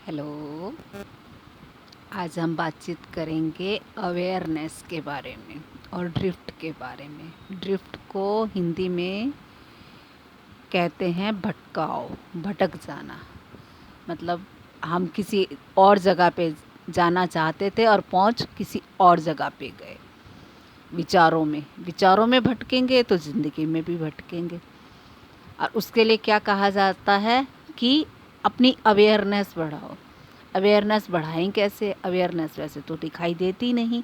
Hello. आज हम बातचीत करेंगे अवेयरनेस के बारे में और ड्रिफ्ट के बारे में। ड्रिफ्ट को हिंदी में कहते हैं भटकाव, भटक जाना। मतलब हम किसी और जगह पे जाना चाहते थे और पहुंच किसी और जगह पे गए। विचारों में भटकेंगे तो ज़िंदगी में भी भटकेंगे। और उसके लिए क्या कहा जाता है कि अपनी अवेयरनेस बढ़ाओ। अवेयरनेस बढ़ाएं कैसे? अवेयरनेस वैसे तो दिखाई देती नहीं।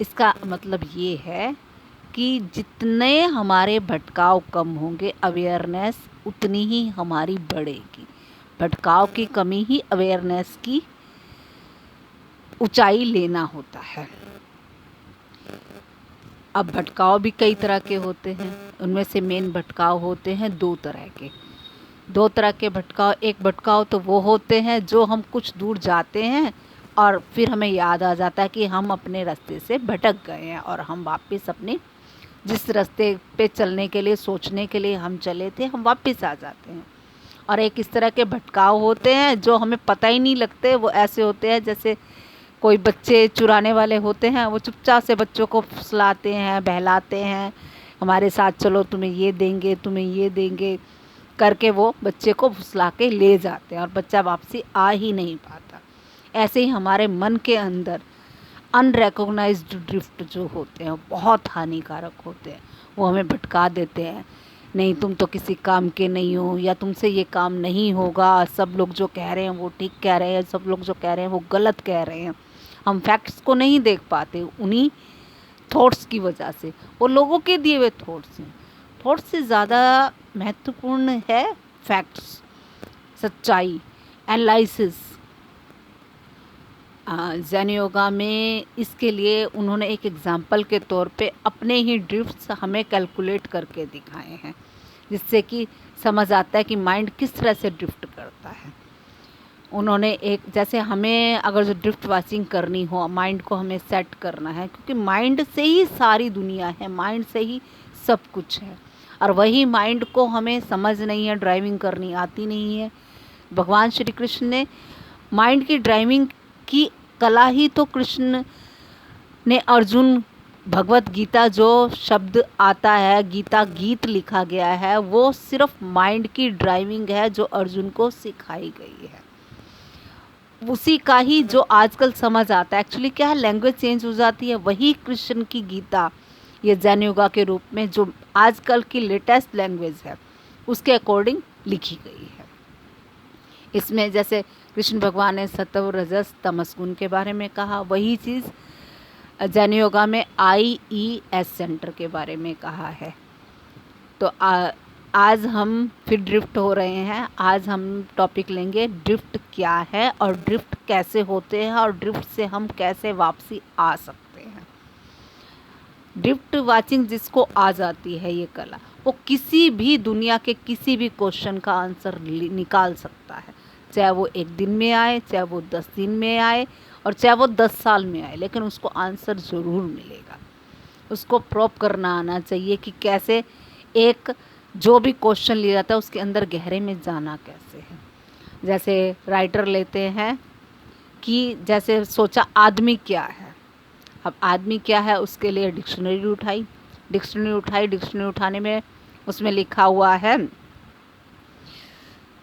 इसका मतलब ये है कि जितने हमारे भटकाव कम होंगे, अवेयरनेस उतनी ही हमारी बढ़ेगी। भटकाव की कमी ही अवेयरनेस की ऊंचाई लेना होता है। अब भटकाव भी कई तरह के होते हैं। उनमें से मेन भटकाव होते हैं दो तरह के भटकाव। एक भटकाव तो वो होते हैं जो हम कुछ दूर जाते हैं और फिर हमें याद आ जाता है कि हम अपने रास्ते से भटक गए हैं और हम वापस अपने जिस रास्ते पे चलने के लिए, सोचने के लिए हम चले थे, हम वापस आ जाते हैं। और एक इस तरह के भटकाव होते हैं जो हमें पता ही नहीं लगते। वो ऐसे होते हैं जैसे कोई बच्चे चुराने वाले होते हैं, वो चुपचाप से बच्चों को फुसलाते हैं, बहलाते हैं, हमारे साथ चलो, तुम्हें ये देंगे, तुम्हें ये देंगे करके वो बच्चे को फुसला के ले जाते हैं और बच्चा वापसी आ ही नहीं पाता। ऐसे ही हमारे मन के अंदर अनरिकॉग्नाइज्ड ड्रिफ्ट जो होते हैं वो बहुत हानिकारक होते हैं। वो हमें भटका देते हैं। नहीं, तुम तो किसी काम के नहीं हो, या तुमसे ये काम नहीं होगा, सब लोग जो कह रहे हैं वो ठीक कह रहे हैं, सब लोग जो कह रहे हैं वो गलत कह रहे हैं। हम फैक्ट्स को नहीं देख पाते उन्हीं थॉट्स की वजह से। वो लोगों के दिए हुए थॉट्स हैं। थॉट्स से ज़्यादा महत्वपूर्ण है फैक्ट्स, सच्चाई, एनालिसिस। ज़ेन योगा में इसके लिए उन्होंने एक एग्जाम्पल के तौर पे अपने ही ड्रिफ्ट्स हमें कैलकुलेट करके दिखाए हैं, जिससे कि समझ आता है कि माइंड किस तरह से ड्रिफ्ट करता है। उन्होंने एक, जैसे हमें अगर जो ड्रिफ्ट वॉचिंग करनी हो, माइंड को हमें सेट करना है, क्योंकि माइंड से ही सारी दुनिया है, माइंड से ही सब कुछ है। और वही माइंड को हमें समझ नहीं है, ड्राइविंग करनी आती नहीं है। भगवान श्री कृष्ण ने माइंड की ड्राइविंग की कला ही तो कृष्ण ने अर्जुन, भगवत गीता जो शब्द आता है, गीता गीत लिखा गया है, वो सिर्फ माइंड की ड्राइविंग है जो अर्जुन को सिखाई गई है। उसी का ही जो आजकल समझ आता है। एक्चुअली क्या है, लैंग्वेज चेंज हो जाती है। वही कृष्ण की गीता ये ज़ेन योगा के रूप में जो आजकल की लेटेस्ट लैंग्वेज है उसके अकॉर्डिंग लिखी गई है। इसमें जैसे कृष्ण भगवान ने सत्व, रजस, तमस गुण के बारे में कहा, वही चीज़ ज़ेन योगा में IES सेंटर के बारे में कहा है। तो आज हम फिर ड्रिफ्ट हो रहे हैं। आज हम टॉपिक लेंगे ड्रिफ्ट क्या है और ड्रिफ्ट कैसे होते हैं और ड्रिफ्ट से हम कैसे वापसी आ सकते हैं। ड्रिफ्ट वाचिंग जिसको आ जाती है ये कला, वो किसी भी दुनिया के किसी भी क्वेश्चन का आंसर निकाल सकता है। चाहे वो एक दिन में आए, चाहे वो 10 दिन में आए, और चाहे वो 10 साल में आए, लेकिन उसको आंसर ज़रूर मिलेगा। उसको प्रूव करना आना चाहिए कि कैसे एक जो भी क्वेश्चन लिया जाता है उसके अंदर गहरे में जाना कैसे है। जैसे राइटर लेते हैं कि जैसे सोचा आदमी क्या है। अब आदमी क्या है उसके लिए डिक्शनरी उठाई। डिक्शनरी उठाने में उसमें लिखा हुआ है,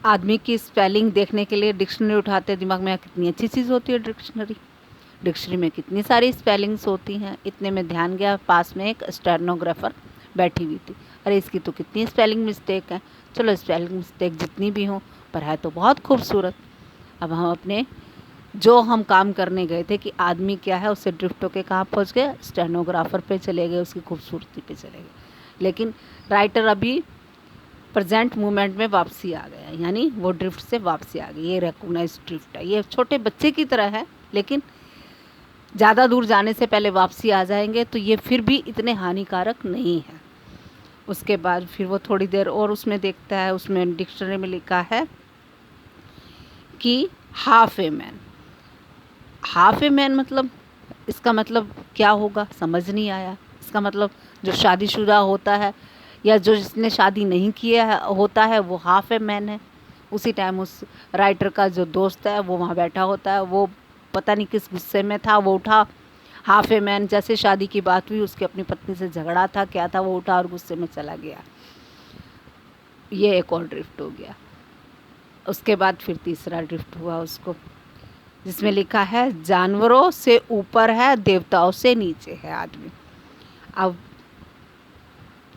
आदमी की स्पेलिंग देखने के लिए डिक्शनरी उठाते, दिमाग में कितनी अच्छी चीज़ होती है डिक्शनरी में कितनी सारी स्पेलिंग्स होती हैं। इतने में ध्यान गया, पास में एक स्टेनोग्राफर बैठी हुई थी। अरे इसकी तो कितनी स्पेलिंग मिस्टेक है। चलो स्पेलिंग मिस्टेक जितनी भी हो, पर है तो बहुत खूबसूरत। अब हम अपने जो हम काम करने गए थे कि आदमी क्या है, उससे ड्रिफ्ट होके कहाँ पहुँच गए, स्टेनोग्राफर पे चले गए, उसकी खूबसूरती पे चले गए। लेकिन राइटर अभी प्रेजेंट मोमेंट में वापसी आ गया, यानी वो ड्रिफ्ट से वापसी आ गई। ये रिकॉग्नाइज ड्रिफ्ट है। ये छोटे बच्चे की तरह है, लेकिन ज़्यादा दूर जाने से पहले वापसी आ जाएंगे तो ये फिर भी इतने हानिकारक नहीं है। उसके बाद फिर वो थोड़ी देर और उसमें देखता है, उसमें डिक्शनरी में लिखा है कि हाफ ए मैन मतलब, इसका मतलब क्या होगा समझ नहीं आया। इसका मतलब जो शादीशुदा होता है या जो जिसने शादी नहीं किया है होता है वो हाफ ए मैन है। उसी टाइम उस राइटर का जो दोस्त है वो वहाँ बैठा होता है, वो पता नहीं किस गुस्से में था, वो उठा, हाफ ए मैन, जैसे शादी की बात हुई, उसकी अपनी पत्नी से झगड़ा था, क्या था, वो उठा और गुस्से में चला गया। ये एक और ड्रिफ्ट हो गया। उसके बाद फिर तीसरा ड्रिफ्ट हुआ उसको, जिसमें लिखा है जानवरों से ऊपर है, देवताओं से नीचे है आदमी। अब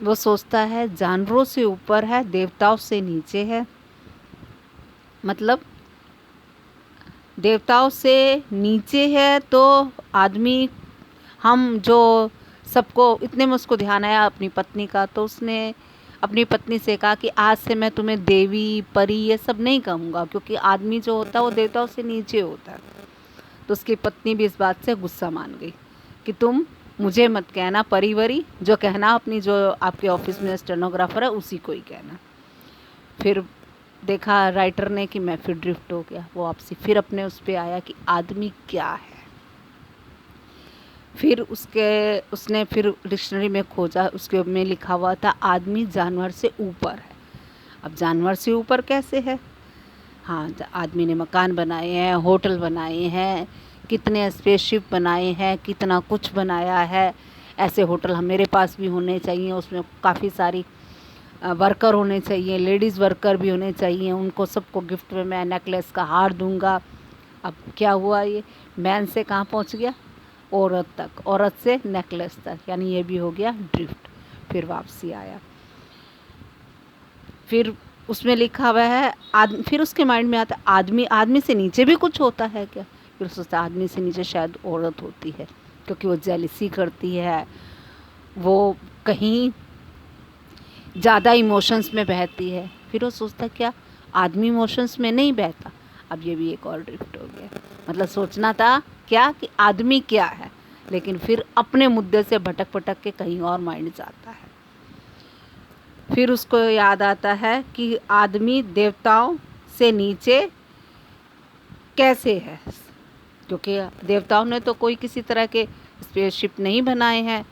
वो सोचता है जानवरों से ऊपर है, देवताओं से नीचे है, मतलब देवताओं से नीचे है तो आदमी, हम जो सबको, इतने में उसको ध्यान आया अपनी पत्नी का, तो उसने अपनी पत्नी से कहा कि आज से मैं तुम्हें देवी परी ये सब नहीं कहूँगा, क्योंकि आदमी जो होता है वो देवताओं से नीचे होता है। तो उसकी पत्नी भी इस बात से गुस्सा मान गई कि तुम मुझे मत कहना परी वरी, जो कहना अपनी जो आपके ऑफिस में स्टेनोग्राफर है उसी को ही कहना। फिर देखा राइटर ने कि मैं फिर ड्रिफ्ट हो गया, वो वापसी फिर अपने उस पर आया कि आदमी क्या है। फिर उसने फिर डिक्शनरी में खोजा, उसके में लिखा हुआ था आदमी जानवर से ऊपर है। अब जानवर से ऊपर कैसे है? हाँ, आदमी ने मकान बनाए हैं, होटल बनाए हैं, कितने स्पेसशिप बनाए हैं, कितना कुछ बनाया है। ऐसे होटल हम मेरे पास भी होने चाहिए, उसमें काफ़ी सारी वर्कर होने चाहिए, लेडीज़ वर्कर भी होने चाहिए, उनको सबको गिफ्ट में मैं नेकलेस का हार दूंगा। अब क्या हुआ, ये मैन से कहाँ पहुँच गया? औरत तक, औरत से नेकलेस तक, यानी ये भी हो गया ड्रिफ्ट। फिर वापसी आया। फिर उसमें लिखा हुआ है फिर उसके माइंड में आता है आदमी से नीचे भी कुछ होता है क्या? फिर सोचता आदमी से नीचे शायद औरत होती है, क्योंकि वो जेलसी करती है, वो कहीं ज़्यादा इमोशंस में बहती है। फिर वो सोचता क्या आदमी इमोशंस में नहीं बहता? अब ये भी एक और ड्रिफ्ट हो गया। मतलब सोचना था क्या कि आदमी क्या है, लेकिन फिर अपने मुद्दे से भटक भटक के कहीं और माइंड जाता है। फिर उसको याद आता है कि आदमी देवताओं से नीचे कैसे है, क्योंकि देवताओं ने तो कोई किसी तरह के स्पेसशिप नहीं बनाए हैं,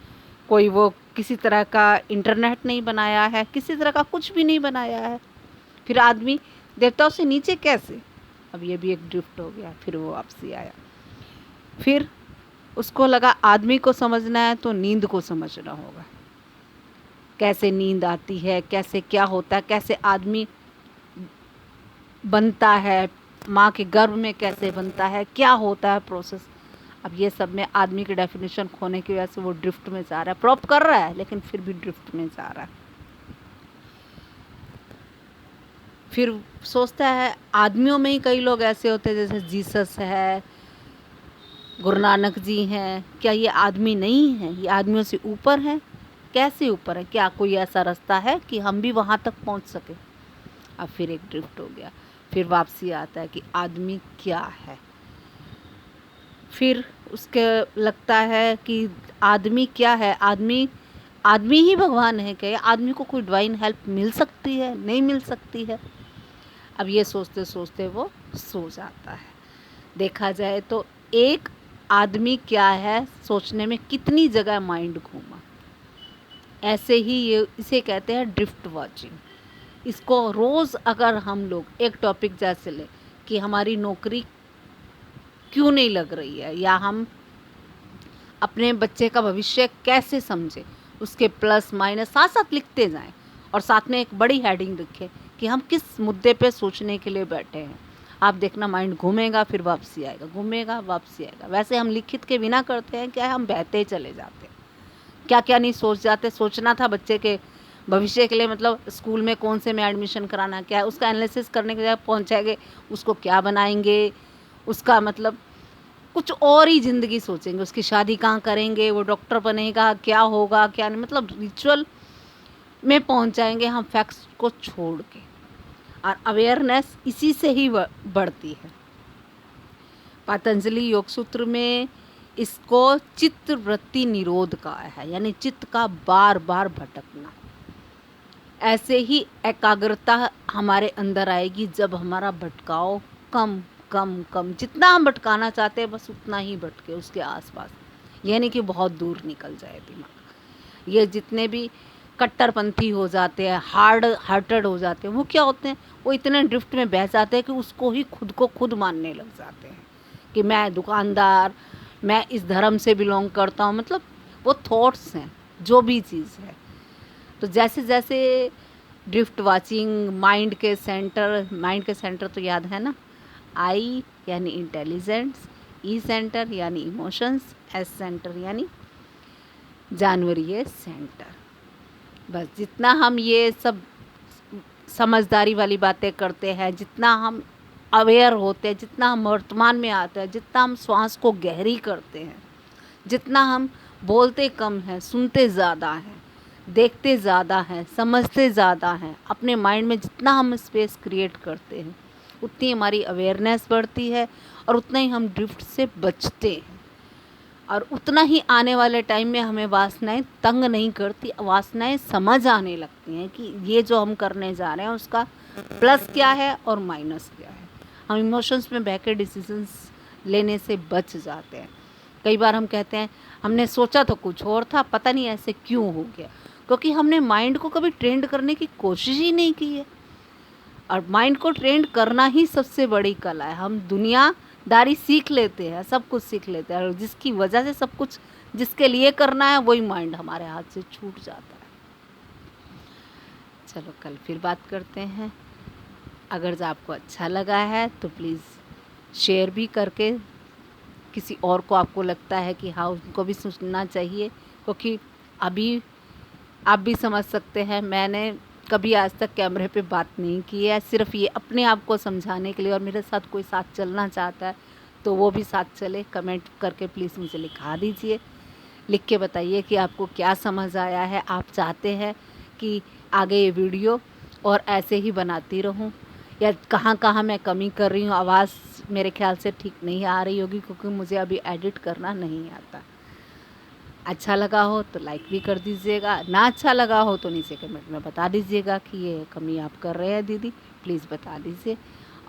कोई वो किसी तरह का इंटरनेट नहीं बनाया है, किसी तरह का कुछ भी नहीं बनाया है। फिर आदमी देवताओं से नीचे कैसे? अब ये भी एक ड्रिफ्ट हो गया। फिर वो वापसी आया। फिर उसको लगा आदमी को समझना है तो नींद को समझना होगा, कैसे नींद आती है, कैसे क्या होता है, कैसे आदमी बनता है, माँ के गर्भ में कैसे बनता है, क्या होता है प्रोसेस। अब ये सब में आदमी की डेफिनेशन खोने की वजह से वो ड्रिफ्ट में जा रहा है, प्रॉप कर रहा है लेकिन फिर भी ड्रिफ्ट में जा रहा है। फिर सोचता है आदमियों में ही कई लोग ऐसे होते हैं, जैसे जीसस है, गुरु नानक जी हैं, क्या ये आदमी नहीं है? ये आदमियों से ऊपर है? कैसे ऊपर है? क्या कोई ऐसा रास्ता है कि हम भी वहाँ तक पहुँच सके? अब फिर एक ड्रिफ्ट हो गया। फिर वापसी आता है कि आदमी क्या है। फिर उसके लगता है कि आदमी क्या है, आदमी ही भगवान है क्या? आदमी को कोई डिवाइन हेल्प मिल सकती है, नहीं मिल सकती है? अब ये सोचते सोचते वो सो जाता है। देखा जाए तो एक आदमी क्या है सोचने में कितनी जगह माइंड घूमा। ऐसे ही ये इसे कहते हैं ड्रिफ्ट वॉचिंग। इसको रोज़ अगर हम लोग एक टॉपिक जैसे लें कि हमारी नौकरी क्यों नहीं लग रही है, या हम अपने बच्चे का भविष्य कैसे समझें, उसके प्लस माइनस साथ साथ लिखते जाएं, और साथ में एक बड़ी हेडिंग रखें कि हम किस मुद्दे पे सोचने के लिए बैठे हैं। आप देखना माइंड घूमेगा, फिर वापसी आएगा, घूमेगा वापसी आएगा। वैसे हम लिखित के बिना करते हैं क्या, हम बहते चले जाते हैं, क्या क्या नहीं सोच जाते। सोचना था बच्चे के भविष्य के लिए, मतलब स्कूल में कौन से में एडमिशन कराना, क्या है उसका एनालिसिस करने के लिए पहुँचाएंगे, उसको क्या बनाएंगे, उसका मतलब कुछ और ही ज़िंदगी सोचेंगे, उसकी शादी कहाँ करेंगे, वो डॉक्टर बनेगा, क्या होगा क्या नहीं, मतलब रिचुअल में पहुँच जाएंगे हम फैक्ट्स को छोड़ के। और अवेयरनेस इसी से ही बढ़ती है। पतंजलि योग सूत्र में इसको चित्त वृत्ति निरोध कहा है, यानी चित्त का बार बार भटकना। ऐसे ही एकाग्रता हमारे अंदर आएगी जब हमारा भटकाव कम कम कम, जितना हम भटकाना चाहते हैं बस उतना ही भटके उसके आसपास, यानी कि बहुत दूर निकल जाए दिमाग। ये जितने भी कट्टरपंथी हो जाते हैं, हार्ड हार्टेड हो जाते हैं। वो क्या होते हैं, वो इतने ड्रिफ्ट में बह जाते हैं कि उसको ही खुद को खुद मानने लग जाते हैं कि मैं दुकानदार, मैं इस धर्म से बिलोंग करता हूँ। मतलब वो थॉट्स हैं, जो भी चीज़ है। तो जैसे जैसे ड्रिफ्ट वाचिंग, माइंड के सेंटर तो याद है ना, आई यानी इंटेलिजेंस, ई सेंटर यानी इमोशंस, एस सेंटर यानी जानवरीय सेंटर। बस जितना हम ये सब समझदारी वाली बातें करते हैं, जितना हम अवेयर होते हैं, जितना हम वर्तमान में आते हैं, जितना हम श्वास को गहरी करते हैं, जितना हम बोलते कम हैं, सुनते ज़्यादा हैं, देखते ज़्यादा हैं, समझते ज़्यादा हैं, अपने माइंड में जितना हम स्पेस क्रिएट करते हैं, उतनी हमारी अवेयरनेस बढ़ती है और उतना ही हम ड्रिफ्ट से बचते हैं। और उतना ही आने वाले टाइम में हमें वासनाएं तंग नहीं करती, वासनाएं समझ आने लगती हैं कि ये जो हम करने जा रहे हैं उसका प्लस क्या है और माइनस क्या है। हम इमोशंस में बह के डिसीजंस लेने से बच जाते हैं। कई बार हम कहते हैं हमने सोचा तो कुछ और था, पता नहीं ऐसे क्यों हो गया, क्योंकि हमने माइंड को कभी ट्रेंड करने की कोशिश ही नहीं की है। और माइंड को ट्रेंड करना ही सबसे बड़ी कला है। हम दुनियादारी सीख लेते हैं, सब कुछ सीख लेते हैं, और जिसकी वजह से सब कुछ जिसके लिए करना है वही माइंड हमारे हाथ से छूट जाता है। चलो कल फिर बात करते हैं। अगर आपको अच्छा लगा है तो प्लीज़ शेयर भी करके किसी और को आपको लगता है कि हाँ उनको भी सुनना चाहिए, क्योंकि अभी आप भी समझ सकते हैं मैंने कभी आज तक कैमरे पे बात नहीं की है, सिर्फ ये अपने आप को समझाने के लिए। और मेरे साथ कोई साथ चलना चाहता है तो वो भी साथ चले। कमेंट करके प्लीज़ मुझे लिखा दीजिए, लिख के बताइए कि आपको क्या समझ आया है। आप चाहते हैं कि आगे ये वीडियो और ऐसे ही बनाती रहूं, या कहाँ कहाँ मैं कमी कर रही हूँ, आवाज़ मेरे ख्याल से ठीक नहीं आ रही होगी क्योंकि मुझे अभी एडिट करना नहीं आता। अच्छा लगा हो तो लाइक भी कर दीजिएगा, ना अच्छा लगा हो तो नीचे कमेंट में बता दीजिएगा कि ये कमी आप कर रहे हैं दीदी, प्लीज़ बता दीजिए।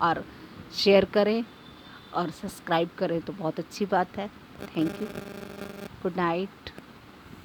और शेयर करें और सब्सक्राइब करें तो बहुत अच्छी बात है। Thank you, good night.